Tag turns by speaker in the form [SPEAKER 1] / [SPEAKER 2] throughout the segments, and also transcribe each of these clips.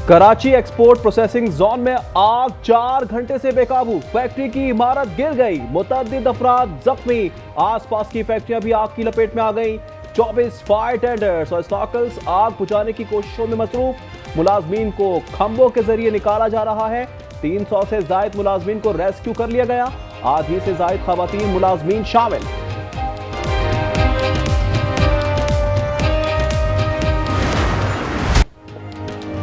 [SPEAKER 1] Karachi export processing zone में आग 4 घंटे से बेकाबू, फैक्ट्री की इमारत गिर गई, मुतअद्दिद अफराद जख्मी, आसपास की फैक्ट्रियां भी आग की लपेट में आ गई। 24 फायर टेंडर्स और स्नॉकल्स आग बुझाने की कोशिशों में मसरूफ, मुलाजमीन को खंभों के जरिए निकाला जा रहा है। 300 से जायद मुलाजमीन को रेस्क्यू कर लिया गया, आधी से जायद खवातीन मुलाजमीन शामिल।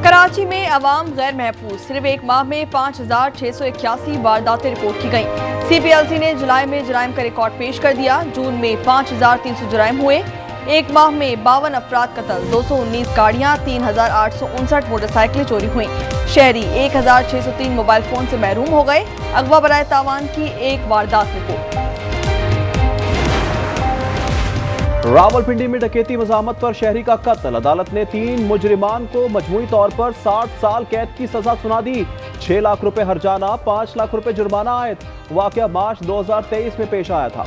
[SPEAKER 2] कराची में अवाम गैर महफूज, सिर्फ एक माह में 5,681 वारदातें रिपोर्ट की गई। CPLC ने जुलाई में जराइम का रिकॉर्ड पेश कर दिया। जून में 5,300 जराइम हुए। एक माह में 52 अफराद कत्ल, 219 गाड़ियां, 3,859 मोटरसाइकिलें चोरी हुई। शहरी 1,603 मोबाइल फोन से महरूम हो गए। अगवा बराए तावान की एक वारदात रिपोर्ट।
[SPEAKER 1] रावलपिंडी में डकैती मज़ामत पर शहरी का कत्ल, अदालत ने 3 मुजरिमान को मजमूई तौर पर 60 साल कैद की सजा सुना दी। 6 लाख रुपए हर्जाना, 5 लाख रुपए जुर्माना आयद। वाकया मार्च 2023 में पेश आया था।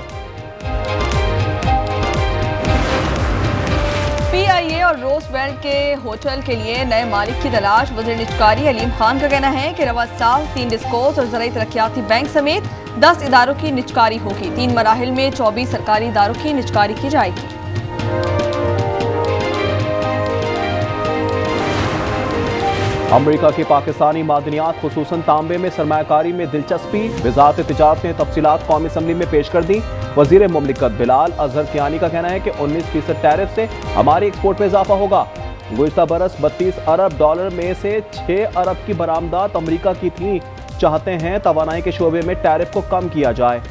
[SPEAKER 2] PIA और रोजवेल्ट के होटल के लिए नए मालिक की तलाश। वज़ीर निजकारी अलीम खान का कहना है कि रवा साल 3 डिस्कोस और ज़राई तरक्याती बैंक समेत 10 इदारों की निजकारी होगी। 3 मराहिल में 24 सरकारी इदारों की निजकारी की जाएगी।
[SPEAKER 1] अमरीका की पाकिस्तानी मादनियात खुसूसन तांबे में सरमायाकारी में दिलचस्पी, वज़ारत तिजारत ने तफसीलात कौमी असम्बली में पेश कर दी। वज़ीर मुमलिकत बिलाल अजहर कियानी का कहना है कि 19% टैरिफ से हमारी एक्सपोर्ट में इजाफा होगा। गुज़िश्ता बरस 32 अरब डॉलर में से 6 अरब की बरामदात अमरीका की थी। चाहते हैं तवानाई के शोबे में टैरिफ को कम किया जाए।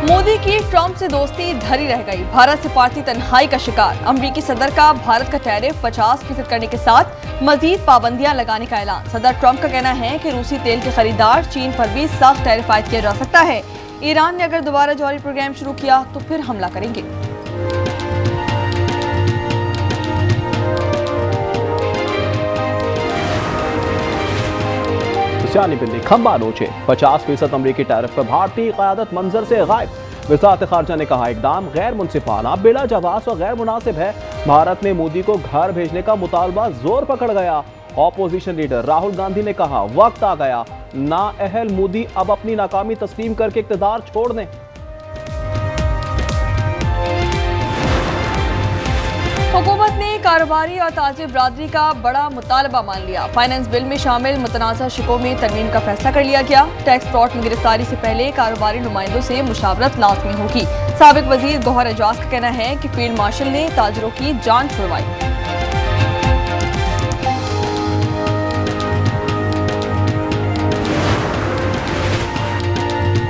[SPEAKER 2] मोदी की ट्रंप से दोस्ती धरी रह गई, भारत से पार्टी तन्हाई का शिकार। अमरीकी सदर का भारत का टैरिफ 50% करने के साथ मजीद पाबंदियां लगाने का ऐलान। सदर ट्रंप का कहना है कि रूसी तेल के खरीदार चीन पर भी सख्त टैरिफ आयद किया जा सकता है। ईरान ने अगर दोबारा जौहरी प्रोग्राम शुरू किया तो फिर हमला करेंगे।
[SPEAKER 1] सियानी बिल्ली खंबा नोचे, 50% अमरीकी टैरिफ पर भारतीय क़यादत मंजर से गायब। वज़ारत ख़ारजा ने कहा इक़दाम गैर मुनसिफाना, बिला जवाज़ और गैर मुनासिब है। भारत में मोदी को घर भेजने का मुतालबा जोर पकड़ गया। ऑपोजिशन लीडर राहुल गांधी ने कहा वक्त आ गया, नाअहल मोदी अब अपनी नाकामी तस्लीम करके इक़्तिदार छोड़ दें।
[SPEAKER 2] हुकूमत ने कारोबारी और ताजिर बरादरी का बड़ा मुतालबा मान लिया। फाइनेंस बिल में शामिल मुतनाज़ा शिकों में तरमीम का फैसला कर लिया गया। टैक्स फ्रॉड में गिरफ्तारी से पहले कारोबारी नुमाइंदों से मुशावरत लाजमी होगी। साबिक वजीर गौहर एजाज का कहना है कि फील्ड मार्शल ने ताजिरों की जान छुड़वाई।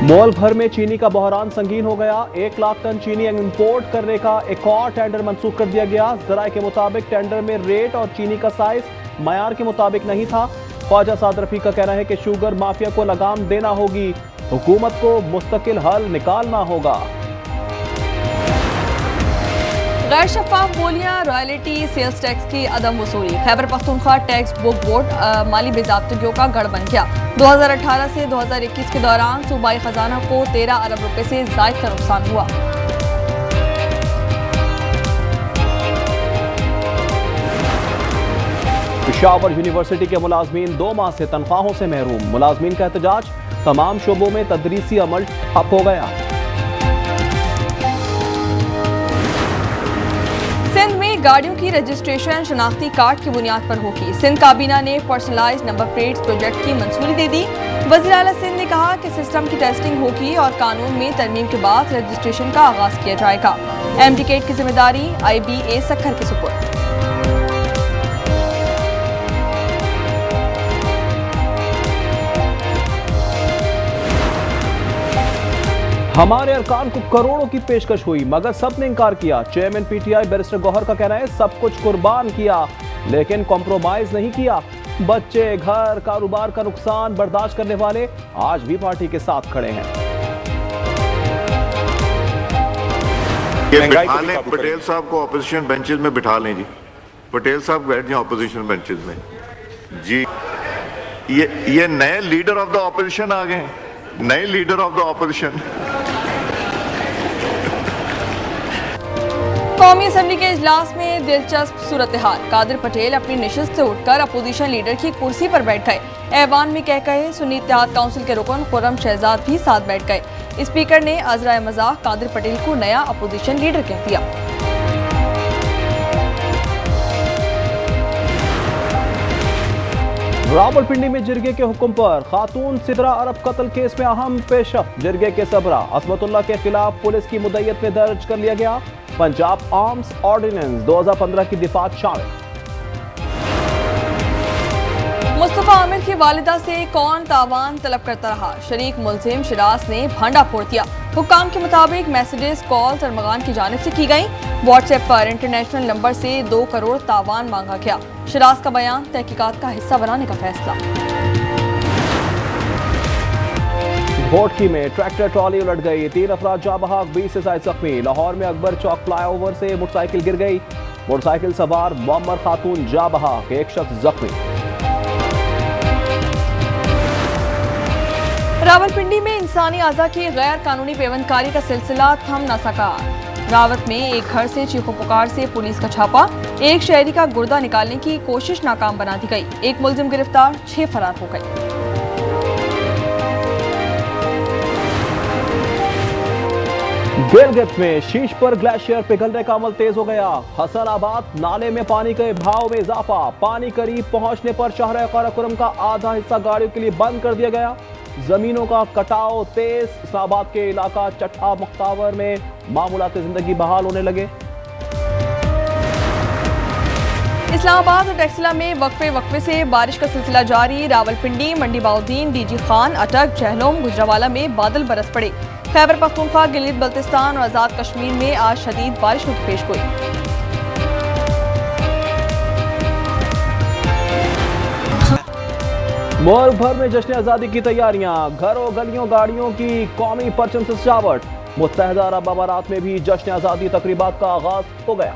[SPEAKER 1] मोल भर में चीनी का बहरान संगीन हो गया। 1 लाख टन चीनी इंपोर्ट करने का एक और टेंडर मंसूख कर दिया गया। ज़राए के मुताबिक टेंडर में रेट और चीनी का साइज मयार के मुताबिक नहीं था। ख्वाजा साद रफीक का कहना है कि शुगर माफिया को लगाम देना होगी, हुकूमत को मुस्तकिल हल निकालना होगा।
[SPEAKER 2] गैर शफाफ बोलियां, रॉयल्टी, सेल्स टैक्स की अदम वसूली। Khyber Pakhtunkhwa textbook board माली बेज़ाब्तगियों का गढ़ बन गया। 2018 से 2021 के दौरान सूबाई खजाना को 13 अरब रुपए से ज़ायद का नुकसान हुआ।
[SPEAKER 1] पेशावर यूनिवर्सिटी के मुलाजमीन 2 माह से तनख्वाहों से महरूम। मुलाजमीन का एहतजाज, तमाम शोबों में तदरीसी अमल ठप हो गया।
[SPEAKER 2] सिंध में गाड़ियों की रजिस्ट्रेशन शनाख्ती कार्ड की बुनियाद पर होगी। सिंध काबीना ने पर्सनलाइज्ड नंबर प्लेट्स प्रोजेक्ट की मंजूरी दे दी। वज़ीर आला सिंध ने कहा कि सिस्टम की टेस्टिंग होगी और कानून में तरमीम के बाद रजिस्ट्रेशन का आगाज किया जाएगा। एमडीकेट की जिम्मेदारी IBA सक्खर के सुपुर्द।
[SPEAKER 1] हमारे अरकान को करोड़ों की पेशकश हुई मगर सबने इनकार किया। चेयरमैन PTI बैरिस्टर गौहर का कहना है सब कुछ कुर्बान किया लेकिन कॉम्प्रोमाइज नहीं किया। बच्चे, घर, कारोबार का नुकसान बर्दाश्त करने वाले आज भी पार्टी के साथ खड़े हैं।
[SPEAKER 3] पटेल साहब को ऑपोजिशन बेंचेस में बिठा लें जी। पटेल साहब बैठ जाए ऑपोजिशन बेंचेस में जी। ये नए लीडर ऑफ द ऑपोजिशन आ गए, नए लीडर ऑफ द ऑपोजिशन।
[SPEAKER 2] कौमी असम्बली के इजलास में दिलचस्प सूरत हाल। कादिर पटेल अपनी नशिस्त से उठकर अपोजिशन लीडर की कुर्सी पर बैठ गए। ऐवान में कह कहे सुन्नी इत्तेहाद काउंसिल के रुकन खुर्रम शहजाद भी साथ बैठ गए। स्पीकर ने अजराए मजाक कादिर पटेल को नया अपोजिशन लीडर कह दिया।
[SPEAKER 1] रावलपिंडी में जिरगे के हुक्म पर खातून सितरा अरब कत्ल केस में अहम पेशरफ्त। जिरगे के सबरा असमतुल्लाह के खिलाफ पुलिस की मुद्दईयत में दर्ज कर लिया गया। पंजाब आर्म्स ऑर्डिनेंस 2015 की दिफात शामिल।
[SPEAKER 2] मुस्तफा आमिर की वालिदा से कौन तावान तलब करता रहा? शरीक मुलजिम शिराज ने भांडा फोड़ दिया। हुक्काम के मुताबिक मैसेजेस कॉल्स अरमगान की जानिब से की गई। व्हाट्सएप पर इंटरनेशनल नंबर से 2 करोड़ तावान मांगा गया। शिराज का बयान तहकीकात का हिस्सा बनाने का फैसला।
[SPEAKER 1] भोटकी में ट्रैक्टर ट्रॉली उलट गई, 3 अफराद जाँ बहक, 20 से ज्यादा जख्मी। लाहौर में अकबर चौक फ्लाईओवर से मोटरसाइकिल गिर गई, मोटरसाइकिल सवार मुअम्मर खातून जाँ बहक, 1 शख्स जख्मी।
[SPEAKER 2] रावलपिंडी में इंसानी आज़ा की गैर कानूनी पेवंदकारी का सिलसिला थम न सका। रावत में एक घर से चीखों पुकार से पुलिस का छापा, एक शहरी का गुर्दा निकालने की कोशिश नाकाम बना दी गई। एक मुलजिम गिरफ्तार, 6 फरार हो गए।
[SPEAKER 1] गिलगित में शीश पर ग्लेशियर पिघलने का अमल तेज हो गया। हसनाबाद नाले में पानी के बहाव में इजाफा, पानी करीब पहुंचने पर शहर काराकोरम का आधा हिस्सा गाड़ियों के लिए बंद कर दिया गया। जमीनों का कटाव तेज, इस्लामाबाद के इलाका चट्टा मुख्तावर में मामूलात जिंदगी बहाल होने लगे।
[SPEAKER 2] इस्लामाबाद और टेक्सिला में वक्फे से बारिश का सिलसिला जारी। रावलपिंडी, मंडी बाउद्दीन, डीजी खान, अटक, जहलम, गुजरावाला में बादल बरस पड़े। खैबर पख्तूनख्वा, गिलगित बल्तिस्तान और आजाद कश्मीर में आज शदीद बारिश पेश हुई।
[SPEAKER 1] मुल्क भर में जश्न आज़ादी की तैयारियां, घरों गलियों गाड़ियों की कौमी परचम से सजावट। मुत्तहदा अरब अमारात में भी जश्न आज़ादी तकरीबात का आगाज हो गया।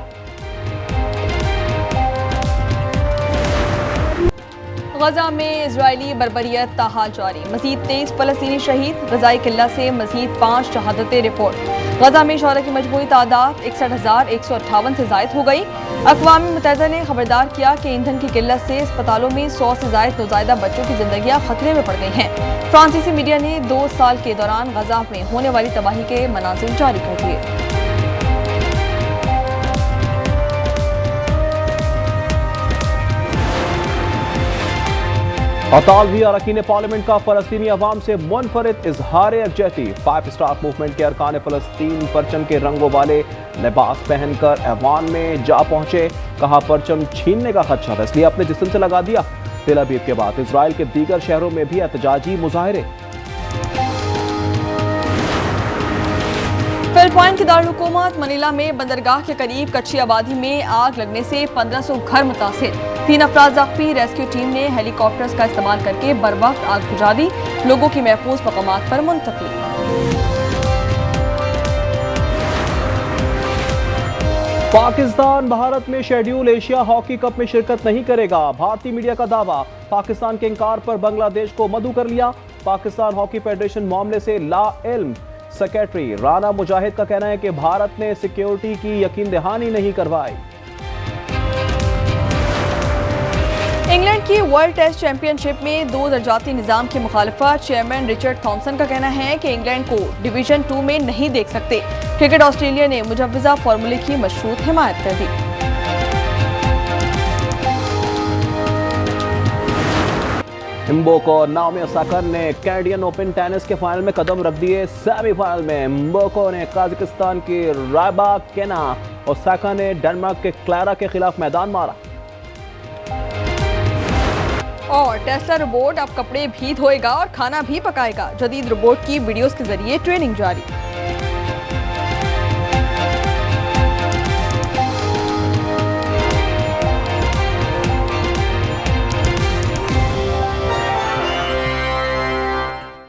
[SPEAKER 2] गजा में इजरायली बर्बरियत ताहाल जारी, मजीद 23 फलस्तीनी शहीद। गजाई किल्ला से मजीद 5 शहादतें रिपोर्ट। गजा में शौहरा की मजमूई तादाद 61,158 से जायद हो गई। अक़वाम मुत्तहिदा ने खबरदार किया कि ईंधन की किल्लत से अस्पतालों में 100 से जायद नौज़ायदा बच्चों की जिंदगियां खतरे में पड़ गई हैं। फ्रांसीसी मीडिया ने 2 साल के दौरान गजा में होने वाली तबाही के मनाज़िर जारी कर दिए।
[SPEAKER 1] अतालवी अरकान पार्लियामेंट का फलस्तीनी अवाम से मुनफरिद इजहार यकजहती। 5 स्टार मूवमेंट के अरकान फलस्तीन परचम के रंगों वाले लिबास पहनकर ऐवान में जा पहुंचे। कहा परचम छीनने का खदशा है, इसलिए अपने जिस्म से लगा दिया। तेल अवीव के बाद इजराइल के दीगर शहरों में भी एहतजाजी मुजाहरे।
[SPEAKER 2] फिलिपाइन की दारुल-हुकूमत मनीला में बंदरगाह के करीब कच्ची आबादी में आग लगने से 1500 घर मुतासिर। 3 अफराद जख्मी। रेस्क्यू टीम ने हेलीकॉप्टर्स का इस्तेमाल करके बरवक्त आग बुझा दी। लोगों की महफूज मकामात पर मुंतकिली।
[SPEAKER 1] पाकिस्तान भारत में शेड्यूल एशिया हॉकी कप में शिरकत नहीं करेगा, भारतीय मीडिया का दावा। पाकिस्तान के इंकार पर बांग्लादेश को मदऊ कर लिया। पाकिस्तान हॉकी फेडरेशन मामले से ला इल्म। सेक्रेटरी राना मुजाहिद का कहना है कि भारत ने सिक्योरिटी की यकीन दहानी नहीं करवाई।
[SPEAKER 2] इंग्लैंड की वर्ल्ड टेस्ट चैंपियनशिप में 2 दर्जाती निजाम की मुखालफत। चेयरमैन रिचर्ड थॉमसन का कहना है कि इंग्लैंड को डिवीजन 2 में नहीं देख सकते। क्रिकेट ऑस्ट्रेलिया ने मुजव्वजा फार्मूले की मशरूत हिमायत कर दी।
[SPEAKER 1] म्बोको और नाओमी ओसाका ने कैनेडियन ओपन टेनिस के फाइनल में कदम रख दिए। सेमीफाइनल में म्बोको ने काजाकिस्तान की रायबाकेना, ओसाका ने डेनमार्क के क्लारा के खिलाफ मैदान मारा।
[SPEAKER 2] और टेस्ला रोबोट अब कपड़े भी धोएगा और खाना भी पकाएगा। जदीद रोबोट की वीडियोस के जरिए ट्रेनिंग जारी।